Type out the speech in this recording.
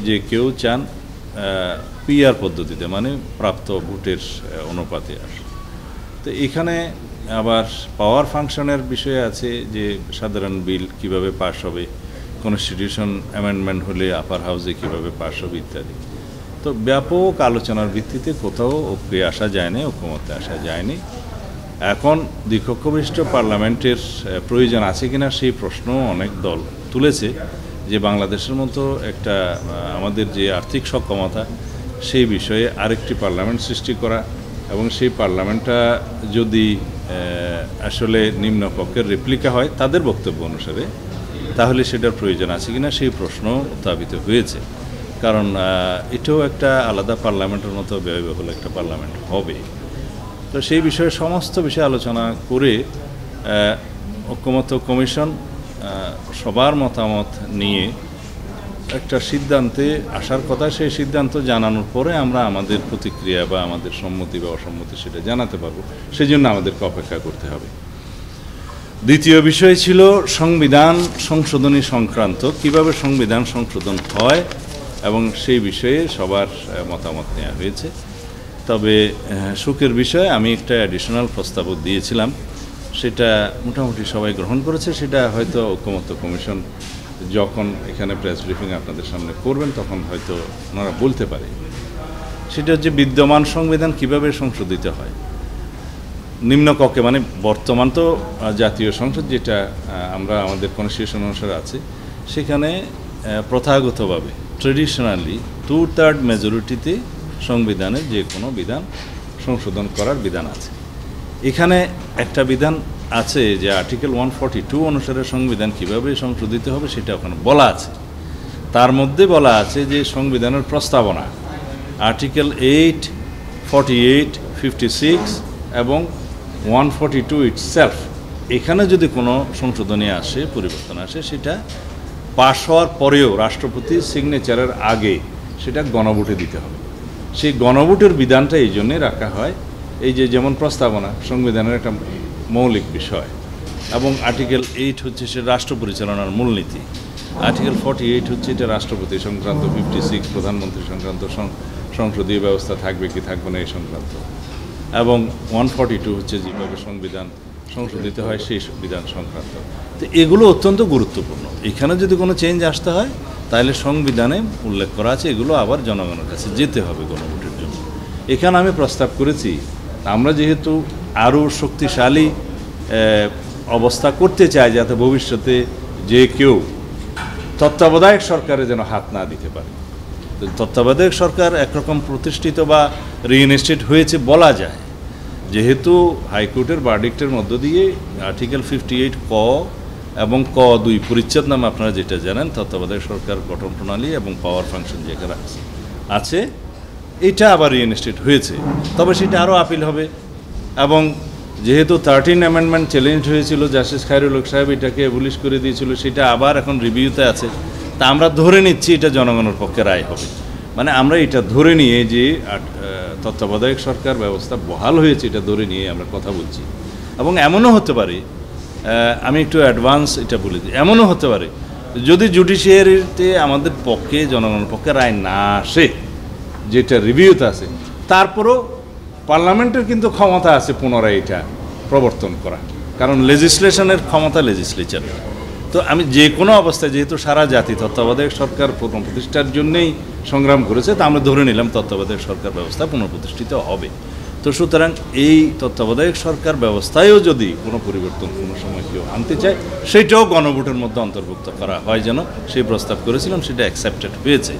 যে কেউ চান পিআর পদ্ধতিতে, মানে প্রাপ্ত ভোটের অনুপাতে আসে। তো এখানে আবার পাওয়ার ফাংশনের বিষয় আছে, যে সাধারণ বিল কিভাবে পাস হবে, কনস্টিটিউশন অ্যামেন্ডমেন্ট হলে আপার হাউসে কিভাবে পাস হবে ইত্যাদি। তো ব্যাপক আলোচনার ভিত্তিতে কোথাও ঐক্যে আসা যায়নি, ঐক্যমত্যে আসা যায়নি। এখন দ্বিকক্ষ বিশিষ্ট পার্লামেন্টের প্রয়োজন আছে কিনা সেই প্রশ্ন অনেক দল তুলেছে, যে বাংলাদেশের মতো একটা আমাদের যে আর্থিক সক্ষমতা, সেই বিষয়ে আরেকটি পার্লামেন্ট সৃষ্টি করা, এবং সেই পার্লামেন্টটা যদি আসলে নিম্নকক্ষের রেপ্লিকা হয় তাদের বক্তব্য অনুসারে, তাহলে সেটার প্রয়োজন আছে কিনা সেই প্রশ্ন উত্থাপিত হয়েছে। কারণ এটাও একটা আলাদা পার্লামেন্টের মতো ব্যয়বহুল একটা পার্লামেন্ট হবে। তো সেই বিষয়ে সমস্ত বিষয়ে আলোচনা করে ঐকমত্য কমিশন সবার মতামত নিয়ে একটা সিদ্ধান্তে আসার কথা। সেই সিদ্ধান্ত জানানোর পরে আমরা আমাদের প্রতিক্রিয়া বা আমাদের সম্মতি বা অসম্মতি সেটা জানাতে পারবো। সেই জন্য আমাদেরকে অপেক্ষা করতে হবে। দ্বিতীয় বিষয় ছিল সংবিধান সংশোধনী সংক্রান্ত, কিভাবে সংবিধান সংশোধন হয় এবং সেই বিষয়ে সবার মতামত নেওয়া হয়েছে। তবে সুখের বিষয়, আমি একটা অ্যাডিশনাল প্রস্তাবও দিয়েছিলাম, সেটা মোটামুটি সবাই গ্রহণ করেছে। সেটা হয়তো ঐকমত্য কমিশন যখন এখানে প্রেস ব্রিফিং আপনাদের সামনে করবেন তখন হয়তো ওনারা বলতে পারে। সেটা হচ্ছে বিদ্যমান সংবিধান কিভাবে সংশোধিত হয় নিম্নকক্ষে, মানে বর্তমান তো জাতীয় সংসদ যেটা আমরা আমাদের কনস্টিটিউশন অনুসারে আছে, সেখানে প্রথাগতভাবে ট্রেডিশনালি 2/3 মেজরিটিতে সংবিধানের যে কোনো বিধান সংশোধন করার বিধান আছে। এখানে একটা বিধান আছে যে আর্টিকেল 142 অনুসারে সংবিধান কিভাবে সংশোধিত হবে সেটা ওখানে বলা আছে। তার মধ্যে বলা আছে যে সংবিধানের প্রস্তাবনা আর্টিকেল 8, 48, 56 এবং 142 ইটসেলফ, এখানে যদি কোনো সংশোধনী আসে, পরিবর্তন আসে, সেটা পাশ হওয়ার পরেও রাষ্ট্রপতির সিগনেচারের আগে সেটা গণভোটে দিতে হবে। সেই গণভোটের বিধানটা এই জন্যে রাখা হয়, এই যে যেমন প্রস্তাবনা সংবিধানের একটা মৌলিক বিষয়, এবং আর্টিকেল 8 হচ্ছে সে রাষ্ট্র পরিচালনার মূলনীতি, আর্টিকেল 48 হচ্ছে এটা রাষ্ট্রপতি সংক্রান্ত, 56 প্রধানমন্ত্রী সংক্রান্ত সংসদীয় ব্যবস্থা থাকবে কি থাকবে না এই সংক্রান্ত, এবং 142 হচ্ছে যেভাবে সংবিধান সংশোধিত হয় সেই বিধান সংক্রান্ত। তো এগুলো অত্যন্ত গুরুত্বপূর্ণ। এখানে যদি কোনো চেঞ্জ আসতে হয় তাহলে সংবিধানে উল্লেখ করা আছে এগুলো আবার জনগণের কাছে যেতে হবে গণভোটের জন্য। এখানে আমি প্রস্তাব করেছি, আমরা যেহেতু আরও শক্তিশালী অবস্থা করতে চাই, যাতে ভবিষ্যতে যে কেউ তত্ত্বাবধায়ক সরকারে যেন হাত না দিতে পারে। তত্ত্বাবধায়ক সরকার একরকম প্রতিষ্ঠিত বা রিইনস্টেট হয়েছে বলা যায়, যেহেতু হাইকোর্টের ভার্ডিক্টের মধ্য দিয়ে আর্টিকেল 58 ক এবং ক 2 পরিচ্ছেদ নামে আপনারা যেটা জানেন, তত্ত্বাবধায়ক সরকার গঠন প্রণালী এবং পাওয়ার ফাংশন যেখানে আছে, এটা আবার রিইনস্টেট হয়েছে। তবে সেটা আরও আপিল হবে, এবং যেহেতু 13 অ্যামেন্ডমেন্ট চ্যালেঞ্জ হয়েছিল, জাস্টিস খায়রুল হক সাহেব এটাকে অ্যাবলিশ করে দিয়েছিল, সেটা আবার এখন রিভিউতে আছে। তা আমরা ধরে নিচ্ছি এটা জনগণের পক্ষে রায় হবে। মানে আমরা এটা ধরে নিয়ে যে তত্ত্বাবধায়ক সরকার ব্যবস্থা বহাল হয়েছে, এটা ধরে নিয়ে আমরা কথা বলছি। এবং এমনও হতে পারে, আমি একটু অ্যাডভান্স এটা বলে দিই, এমনও হতে পারে যদি জুডিশিয়ারিতে আমাদের পক্ষে জনগণের পক্ষে রায় না আসে, যেটা রিভিউতে আছে, তারপরও পার্লামেন্টের কিন্তু ক্ষমতা আছে পুনরায় এটা প্রবর্তন করা, কারণ লেজিসলেশনের ক্ষমতা লেজিসলেচার। তো আমি যে কোনো অবস্থায়, যেহেতু সারা জাতি তত্ত্বাবধায়ক সরকার পুনঃপ্রতিষ্ঠার জন্যেই সংগ্রাম করেছে, তা আমরা ধরে নিলাম তত্ত্বাবধায়ক সরকার ব্যবস্থা পুনঃপ্রতিষ্ঠিত হবে। তো সুতরাং এই তত্ত্বাবধায়ক সরকার ব্যবস্থায়ও যদি কোনো পরিবর্তন কোনো সময় কেউ আনতে চায়, সেটাও গণভোটের মধ্যে অন্তর্ভুক্ত করা হয় যেন, সেই প্রস্তাব করেছিলাম, সেটা অ্যাকসেপ্টেড হয়েছে।